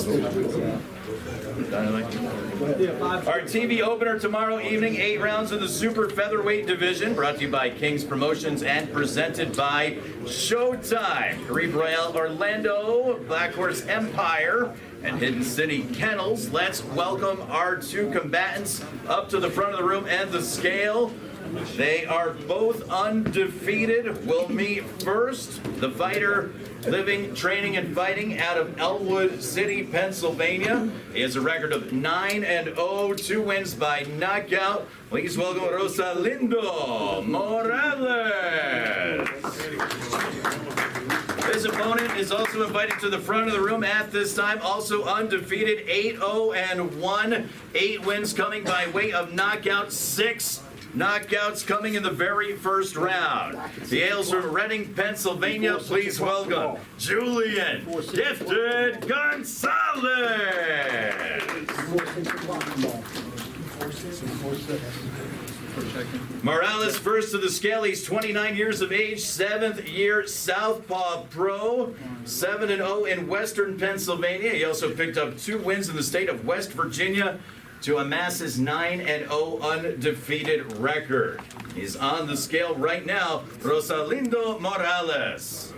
Our TV opener tomorrow evening, 8 rounds in the super featherweight division, brought to you by King's Promotions and presented by Showtime. Grebe Royale Orlando, Black Horse Empire, and Hidden City Kennels. Let's welcome our two combatants up to the front of the room and the scale. They are both undefeated. We'll meet first the fighter living, training, and fighting out of Elwood City, Pennsylvania. He has a record of 9-0, 2 wins by knockout. Please welcome Rosalindo Morales. His opponent is also invited to the front of the room at this time, also undefeated, 8-0-1, 8 wins coming by way of knockout, 6 knockouts coming in the very first round. He hails from Reading, Pennsylvania. Please welcome Julian Gifted Gonzalez. Morales first to the scale. He's 29 years of age, 7th year Southpaw Pro, 7-0 in Western Pennsylvania. He also picked up 2 wins in the state of West Virginia to amass his 9-0 undefeated record. He's on the scale right now, Rosalindo Morales.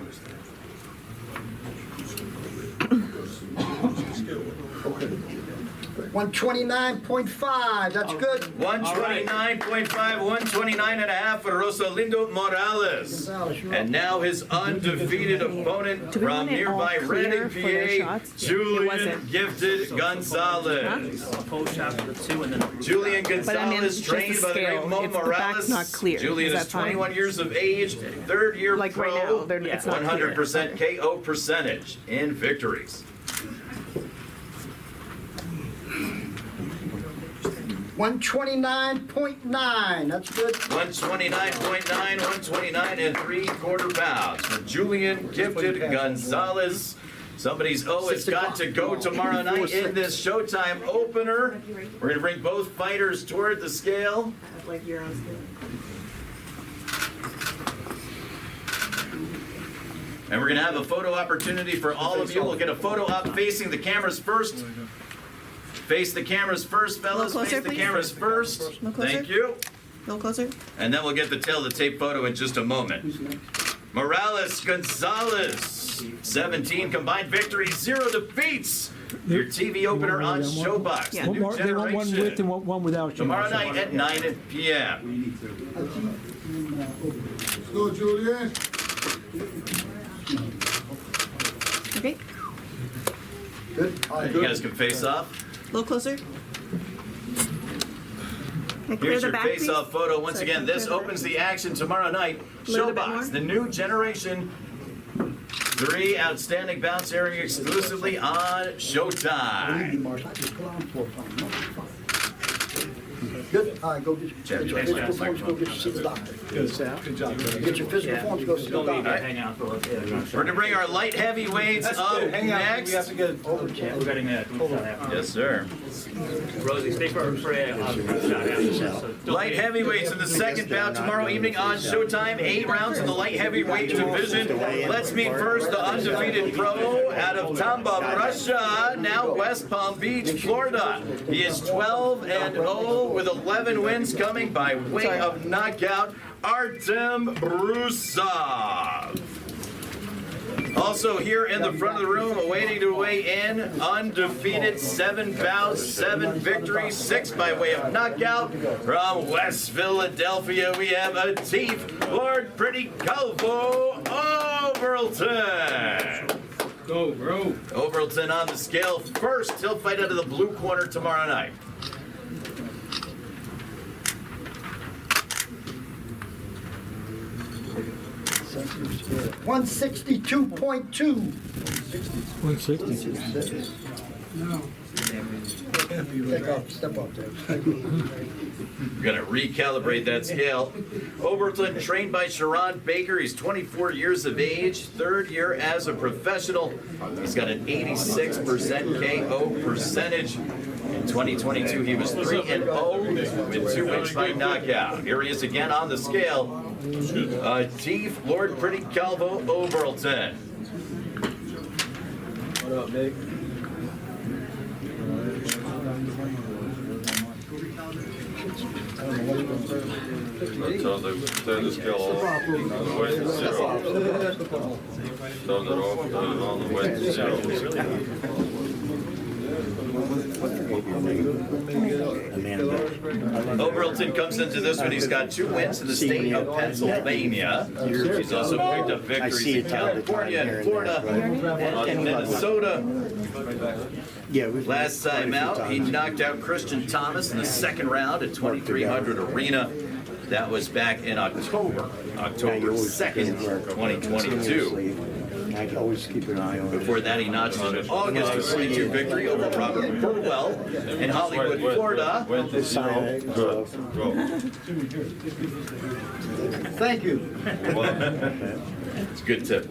129.5, that's good. 129.5, 129.5 for Rosalindo Morales. And now his undefeated opponent from nearby Reading, PA, Julian Gifted Gonzalez. Julian Gonzalez, trained by the great Mo Morales. Julian is 21 years of age, 3rd year pro, 100% KO percentage in victories. 129.9, that's good. 129.9, 129 and 3/4 pounds for Julian Gifted Gonzalez. Somebody's O has got to go tomorrow night in this Showtime opener. We're going to bring both fighters toward the scale. Like you're on scale. And we're going to have a photo opportunity for all of you. We'll get a photo up facing the cameras first. Face the cameras first, fellas. Closer, Face the please. cameras first. Thank you. A little closer. And then we'll get the tail-to-tape photo in just a moment. Morales Gonzalez, 17 combined victories, 0 defeats. Your TV opener on SHOBOX, the new They want one with generation. and one without. Tomorrow night at 9 p.m. Let's go, Julian. Okay. Good. You guys can face off. A little closer. And clear Here's the your back, face-off please. photo. Once So I again, can this clear the opens back. the action tomorrow night. Little bit more. SHOBOX, the new generation. 3 outstanding bouts airing exclusively on Showtime. Good. All right, go get Jeff, your thanks, physical man. forms, go get your see the doctor. Good job. Get your physical forms, go see the doctor. Hang out for a little bit. We're going to bring our light heavyweights up next. We're getting that shot after. Yes, sir. Rosie, stay for a shot after. Light heavyweights in the second bout tomorrow evening on Showtime. 8 rounds in the light heavyweight division. Let's meet first the undefeated pro out of Tamba, Russia, now West Palm Beach, Florida. He is 12-0 with 11 wins coming by way of knockout. Artem Brusov. Also here in the front of the room, awaiting to weigh in, undefeated, 7 bouts, 7 victories, 6 by way of knockout. From West Philadelphia, we have a Chief Lord Pretty Calvo Overton. Go, bro. Overton on the scale first. He'll fight out of the blue corner tomorrow night. One 162.2. 160. Take off, step up there. We're going to recalibrate that scale. Overton, trained by Sharon Baker. He's 24 years of age, 3rd year as a professional. He's got an 86% KO percentage. In 2022, he was 3-0 with 2 wins by knockout. Here he is again on the scale. Chief Lord Pretty Calvo Overton. What up, Nick? until they turn the scale off, on the way to 0. Turn it off, turn it on the way to 0. Oberlton comes into this one. He's got 2 wins in the state of Pennsylvania. He's also picked up victories in California and Florida and Minnesota. Last time out, he knocked out Christian Thomas in the second round at 2300 Arena. That was back in October 2nd, 2022. I can always keep an eye on it. Before that, he notched an August 22 victory over Robert Burwell in Hollywood, Florida. Thank you. It's a good tip.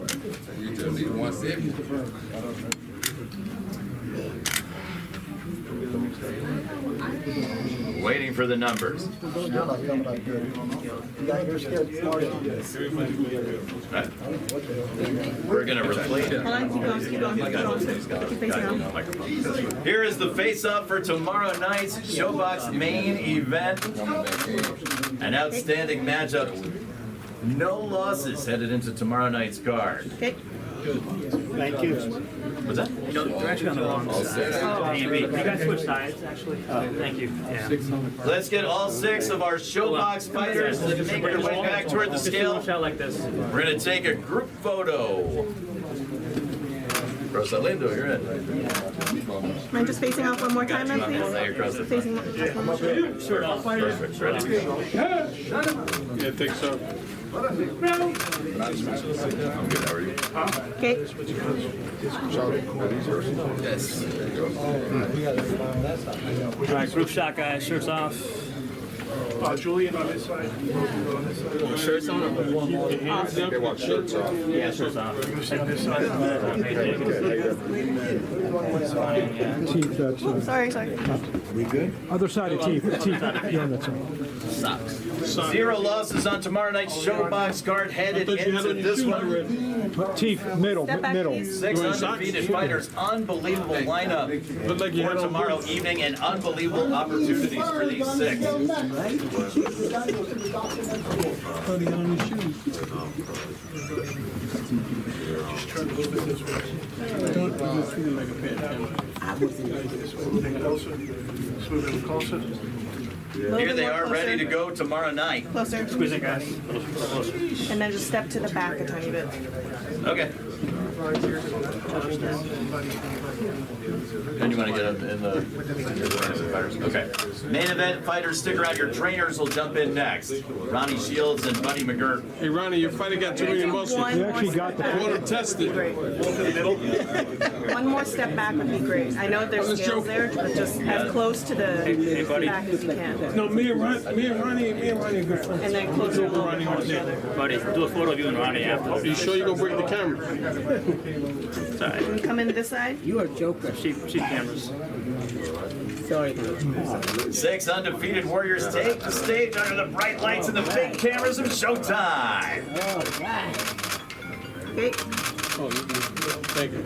Waiting for the numbers. Still not coming up good. You got your skills, Marty. Right. We're going to replace it. Hold on, keep going, keep going, keep going. Keep facing on. Here is the face-off for tomorrow night's SHOBOX main event. An outstanding matchup. No losses headed into tomorrow night's card. Okay. Thank you. What's that? No, you're actually on the wrong side. A and B. You guys switch sides, actually. Thank you. Yeah. Let's get all 6 of our SHOBOX fighters to make their way back toward the scale. Just like this. We're going to take a group photo. Rosalindo, you're in. Mind just facing off one more time, then, Now you're across the please? front. Facing one more time. Shirt off. Perfect. Ready? Yeah, I think so. I'm good. How are you? Okay. All right, group shot, guys. Shirts off. Julian on this side. Shirts on. They want shirts off. Yeah, shirts off. Teeth, that's, Sorry, sorry. We good? other side of teeth, yeah, that's all. Socks. 0 losses on tomorrow night's SHOBOX card headed into this one. Teeth, middle, Step back, middle. please. 6 undefeated fighters. Unbelievable lineup for tomorrow evening and unbelievable opportunities for these 6. Here they are, ready to go tomorrow night. Closer. Squeeze it, guys. And then just step to the back a tiny bit. Okay. Then you want to get up in the fighters. Okay. Main event fighters, stick around. Your trainers will jump in next. Ronnie Shields and Buddy McGirt. Hey, Ronnie, your fighter got too many muscles. One You more actually got step the I want back. to test it. One more step back would be great. I know there's scales there, but just as close to the buddy. back as you can. No, me and Ronnie are good friends. And then closer a little bit more together. Buddy, do a photo of you and Ronnie after. You sure you're going to break the camera? Sorry. Can you come in this side? You are a joker. Cheap cameras. Sorry. 6 undefeated warriors take the stage under the bright lights and the big cameras of Showtime. Okay. Thank you.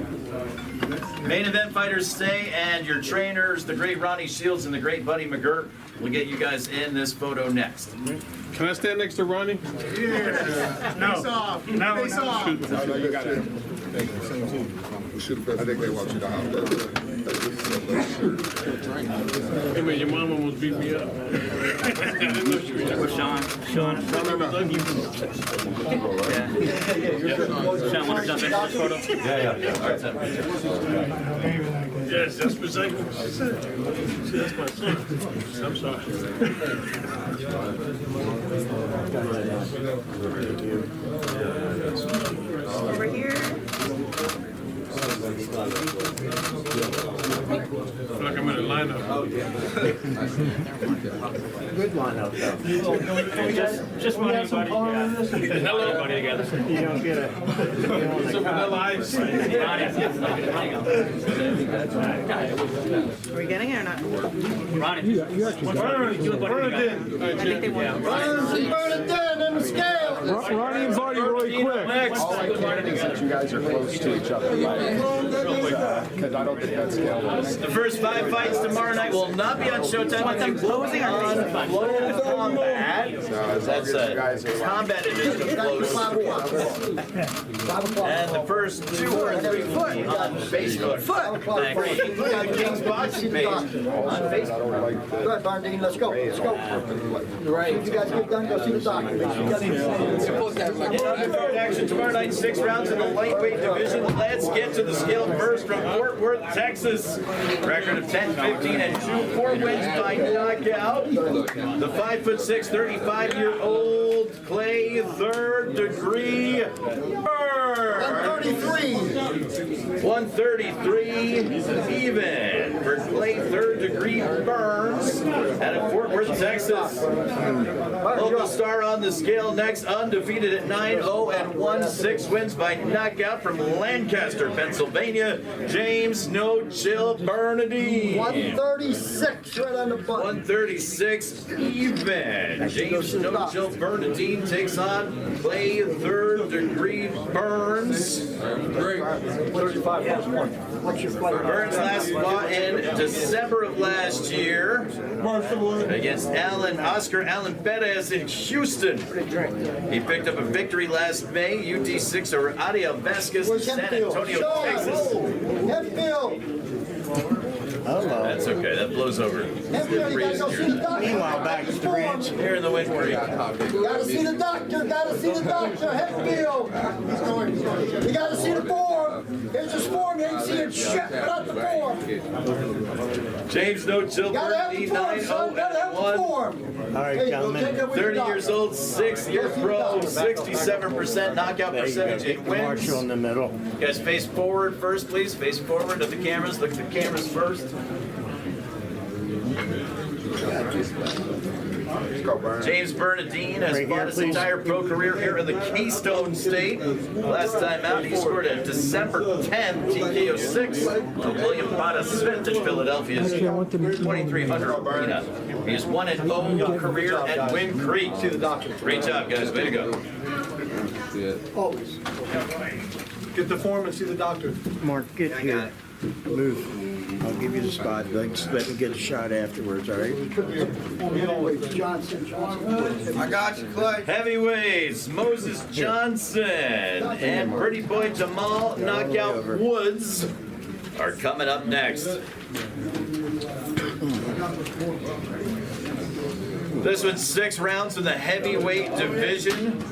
Main event fighters stay, and your trainers, the great Ronnie Shields and the great Buddy McGirt, will get you guys in this photo next. Can I stand next to Ronnie? No. No. You got it. I think they want you to have that. Hey, man, your mom almost beat me up. Where's Sean? Sean, want to jump into this photo? Yeah. All right, Tim. Yes, that's exactly what she said. See, that's my son. I'm sorry. Over here. I feel like I'm in a lineup. Good lineup, though. Just Ronnie and Buddy. Yeah. Hello, Buddy together. You don't get a... Some vanilla ice. Are we getting it or not? Ronnie. You actually got You and Buddy I think they want. Bernadette in the scale. Ronnie and Buddy really quick. Next. All I can is that you guys are close to each other, because I don't think that's scale. The first 5 fights tomorrow night will not be on Showtime. It will be on Flow Combat. that. That's a combat edition of Close Sports. And the first 2 or 3 will be on Facebook. Thank you. The King's Boxing page on Facebook. Go ahead, Barnardine, let's go. Let's go. Right. If you guys get done, go see the doctor. Make sure you got In undercard action tomorrow night, 6 rounds in the lightweight division. Let's get to the scale first from Fort Worth, Texas. Record of 10-15 and 2-4 wins by knockout. The 5'6", 35-year-old Clay, 3rd degree burn. 133 even for Clay, 3rd degree Burns out of Fort Worth, Texas. Local star on the scale next, undefeated at 9-0 and 1-6 wins by knockout from Lancaster, Pennsylvania, James No Chill Bernadine. 136 right on the button. 136 even. James No Chill Bernadine takes on Clay, 3rd degree Burns. 35 plus 1. What's your fight? Burns last fought in December of last year against Oscar Allen Perez in Houston. He picked up a victory last May, UT6 over Adiel Vasquez in San Antonio, Texas. Hemphill. Hello. That's okay, that blows over. Hemphill, you gotta go see the doctor. Meanwhile, back at the ranch. Here in the wind creek. Gotta see the doctor, gotta see the doctor, Hemphill. You gotta see the form. Here's his form, you ain't seeing shit without the form. James No Chill Gotta have the Bernadine, form, son, gotta have the 9-0 form. All right, gentlemen. 30 years old, 6-year pro, 67% knockout There you go. percentage, 8 Get Marshall wins. in the middle. You guys face forward first, please. Face forward to the cameras. Look at the cameras first. James Bernadine has Right here, fought his please. entire pro career here in the Keystone State. Last time out, he scored a December 10th TKO 6 of William Potta Smith in Philadelphia's 2300 arena. He's 1-0 career at Wind Creek. Great job, guys. Way to go. Always. Get the form and see the doctor. Mark, get here. Move. I'll give you the spot. Let me get a shot afterwards, all right? Johnson. I got you, Clay. Heavyweights, Moses Johnson and Pretty Boy Jamal Knockout Woods are coming up next. This one's 6 rounds in the heavyweight division.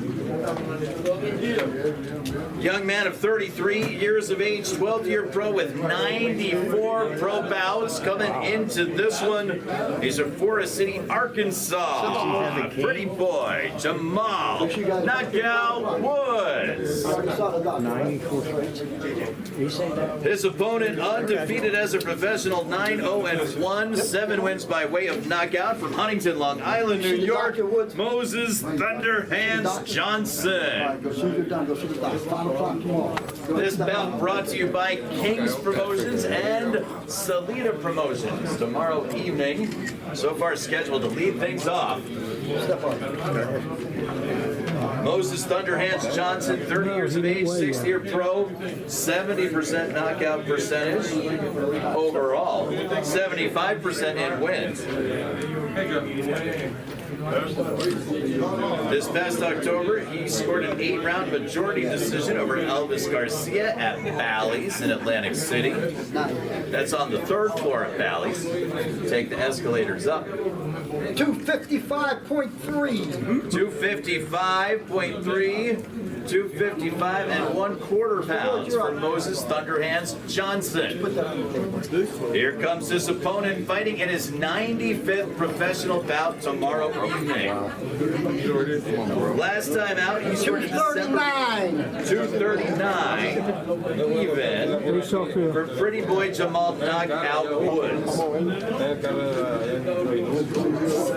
Young man of 33 years of age, 12-year pro with 94 pro bouts coming into this one. He's from Forest City, Arkansas. Pretty Boy Jamal Knockout Woods. 94 fights. You say that? His opponent undefeated as a professional, 9-0 and 1, 7 wins by way of knockout from Huntington, Long Island, New York. Moses Thunderhands Johnson. Go see your doctor. Go see the doctor. 5 o'clock tomorrow. This bout brought to you by King's Promotions and Salida Promotions. Tomorrow evening, so far scheduled to lead things off. Step up. Moses Thunderhands Johnson, 30 years of age, 6-year pro, 70% knockout percentage overall, 75% in wins. This past October, he scored an 8-round majority decision over Elvis Garcia at Bally's in Atlantic City. That's on the 3rd floor of Bally's. Take the escalators up. 255.3. 255.3, 255 and 1/4 pounds for Moses Thunderhands Johnson. Here comes his opponent fighting in his 95th professional bout tomorrow evening. Last time out, he scored a December 239 even for Pretty Boy Jamal Knockout Woods.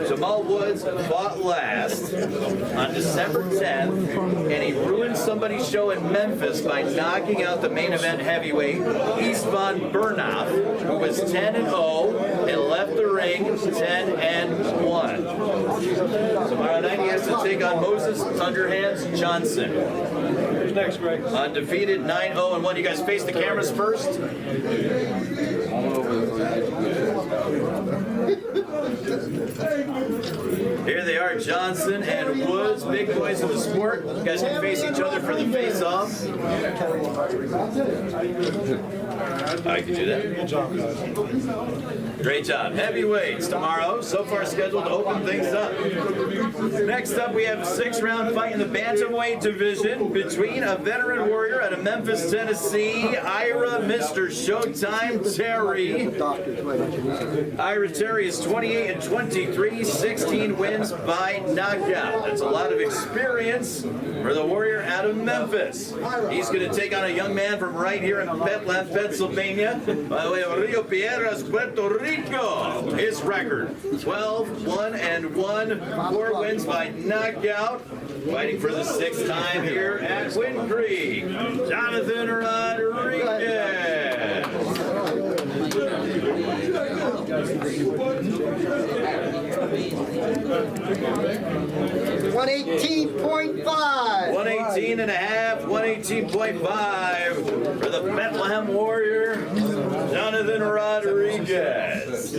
Jamal Woods fought last on December 10th, and he ruined somebody's show in Memphis by knocking out the main event heavyweight, Istvan Bernov, who was 10-0 and left the ring 10-1. Tomorrow night he has to take on Moses Thunderhands Johnson. Who's next, Greg? Undefeated, 9-0 and 1. You guys face the cameras first. Here they are, Johnson and Woods, big boys of the sport. You guys can face each other for the face-off. I can do that. Good job, guys. Great job. Heavyweights tomorrow. So far scheduled to open things up. Next up, we have a 6-round fight in the bantamweight division between a veteran warrior out of Memphis, Tennessee, Ira Mr. Showtime Terry. Ira Terry is 28-23, 16 wins by knockout. That's a lot of experience for the warrior out of Memphis. He's going to take on a young man from right here in Bethlehem, Pennsylvania, by the way of Rio Piedras, Puerto Rico. His record, 12-1-1, 4 wins by knockout. Fighting for the 6th time here at Wind Creek, Jonathan Rodriguez. 118.5. 118.5, 118.5 for the Bethlehem Warrior, Jonathan Rodriguez.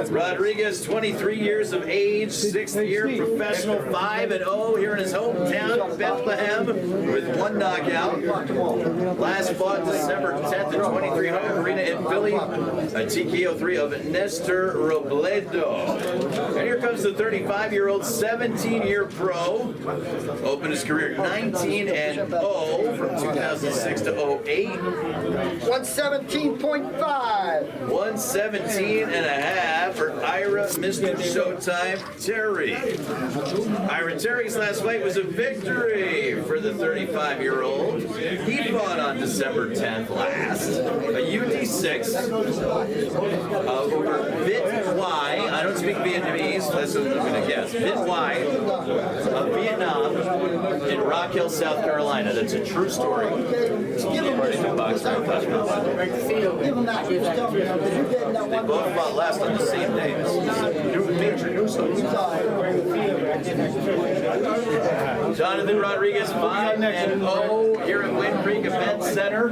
Rodriguez, 23 years of age, 6th year professional, 5-0 here in his hometown, Bethlehem, with 1 knockout. Last fought December 10th at 2300 Arena in Philly, a TKO 3 of Nestor Robledo. And here comes the 35-year-old, 17-year pro. Opened his career 19-0 from 2006 to 08. 117.5. 117.5 for Ira Mr. Showtime Terry. Ira Terry's last fight was a victory for the 35-year-old. He fought on December 10th last. A UD6 over Vit Y. I don't speak Vietnamese, that's what I'm going to guess. Vit Y of Vietnam in Rock Hill, South Carolina. That's a true story. They both fought last on the same day. Major news. Jonathan Rodriguez, 5-0 here at Wind Creek Event Center,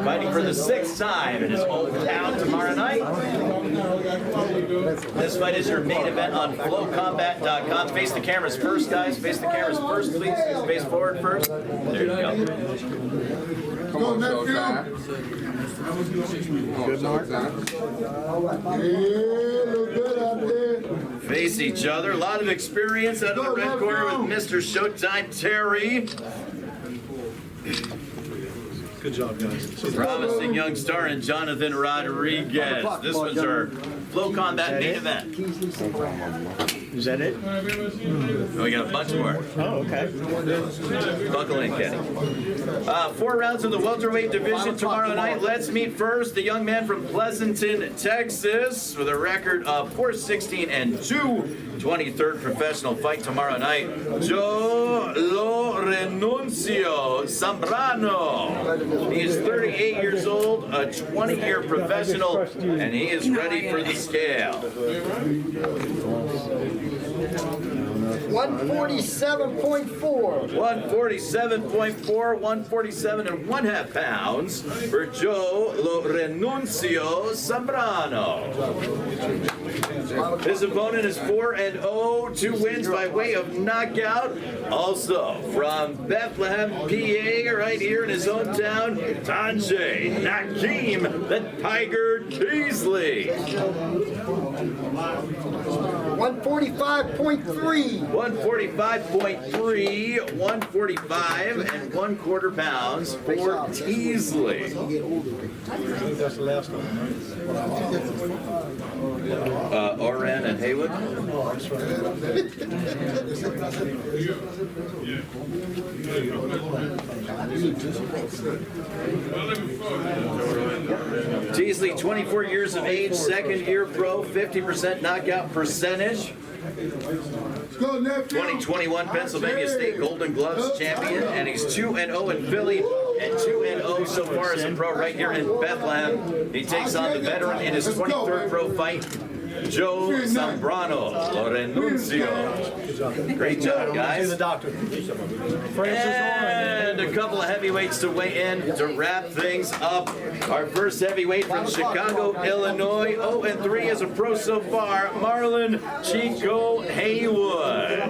fighting for the 6th time in his hometown tomorrow night. This fight is your main event on flowcombat.com. Face the cameras first, guys. Face the cameras first, please. Face forward first. There you go. Come on, Showtime. Good, Mark. Look good out there. Face each other. A lot of experience out of the red corner with Mr. Showtime Terry. Good job, guys. Promising young star in Jonathan Rodriguez. This was our Flow Combat main event. Is that it? Oh, we got a bunch more. Oh, okay. Buckle in, Kenny. 4 rounds of the welterweight division tomorrow night. Let's meet first the young man from Pleasanton, Texas, with a record of 4-16-2. 23rd professional fight tomorrow night. Lorenancio Sombrano. He is 38 years old, a 20-year professional, and he is ready for the scale. 147.4. 147.4, 147.5 pounds for Joe Lorenancio Sombrano. His opponent is 4-0, 2 wins by way of knockout. Also from Bethlehem, PA, right here in his hometown, Tanjay Nakeem, the Tiger Teasley. 145.3. 145.3, 145 and 1/4 pounds for Teasley. That's the last one, right? Oran and Haywood. Teasley, 24 years of age, 2nd year pro, 50% knockout percentage. 2021 Pennsylvania State Golden Gloves champion, and he's 2-0 in Philly and 2-0 so far as a pro right here in Bethlehem. He takes on the veteran in his 23rd pro fight. Joe Sombrano, Lorenancio. Great job, guys. And a couple of heavyweights to weigh in to wrap things up. Our first heavyweight from Chicago, Illinois, 0-3 as a pro so far, Marlon Chico Haywood.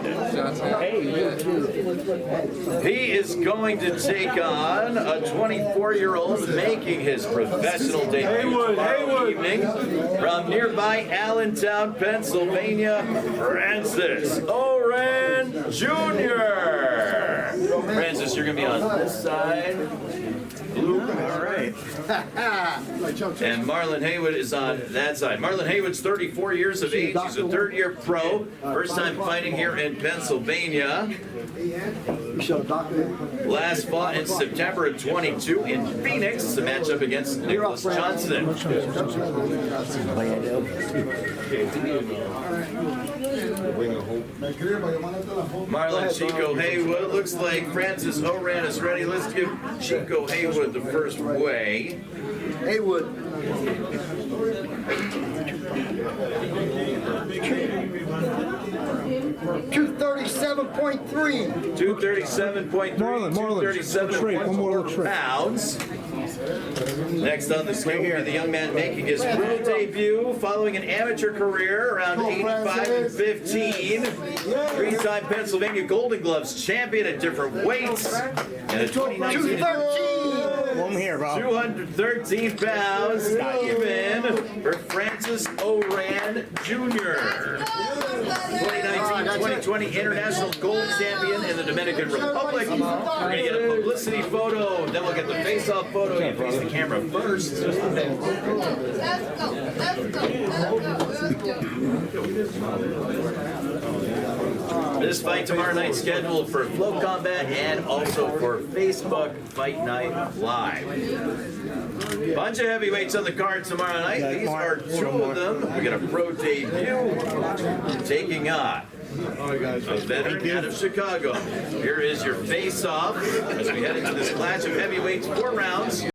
He is going to take on a 24-year-old making his professional debut tomorrow evening from nearby Allentown, Pennsylvania, Francis Oran Jr. Francis, you're going to be on this side. Blue. All right. And Marlon Haywood is on that side. Marlon Haywood's 34 years of age. He's a third-year pro. First time fighting here in Pennsylvania. Last fought in September of 22 in Phoenix. A matchup against Nicholas Johnson. Marlon Chico Haywood. Looks like Francis Oran is ready. Let's give Chico Haywood the first weigh. Haywood. 237.3. 237.3. Marlon, 237.4 pounds. Next on the scale here, the young man making his pro debut following an amateur career around 85 and 15. Three-time Pennsylvania Golden Gloves champion at different weights. And a 2019 213 pounds, even for Francis Oran Jr. 2019-2020 International Gold Champion in the Dominican Republic. We're going to get a publicity photo, then we'll get the face-off photo. You face the camera first. This fight tomorrow night scheduled for Flow Combat and also for Facebook Fight Night Live. Bunch of heavyweights on the card tomorrow night. These are two of them. We got a pro debut taking on a veteran out of Chicago. Here is your face-off as we head into this clash of heavyweights, 4 rounds.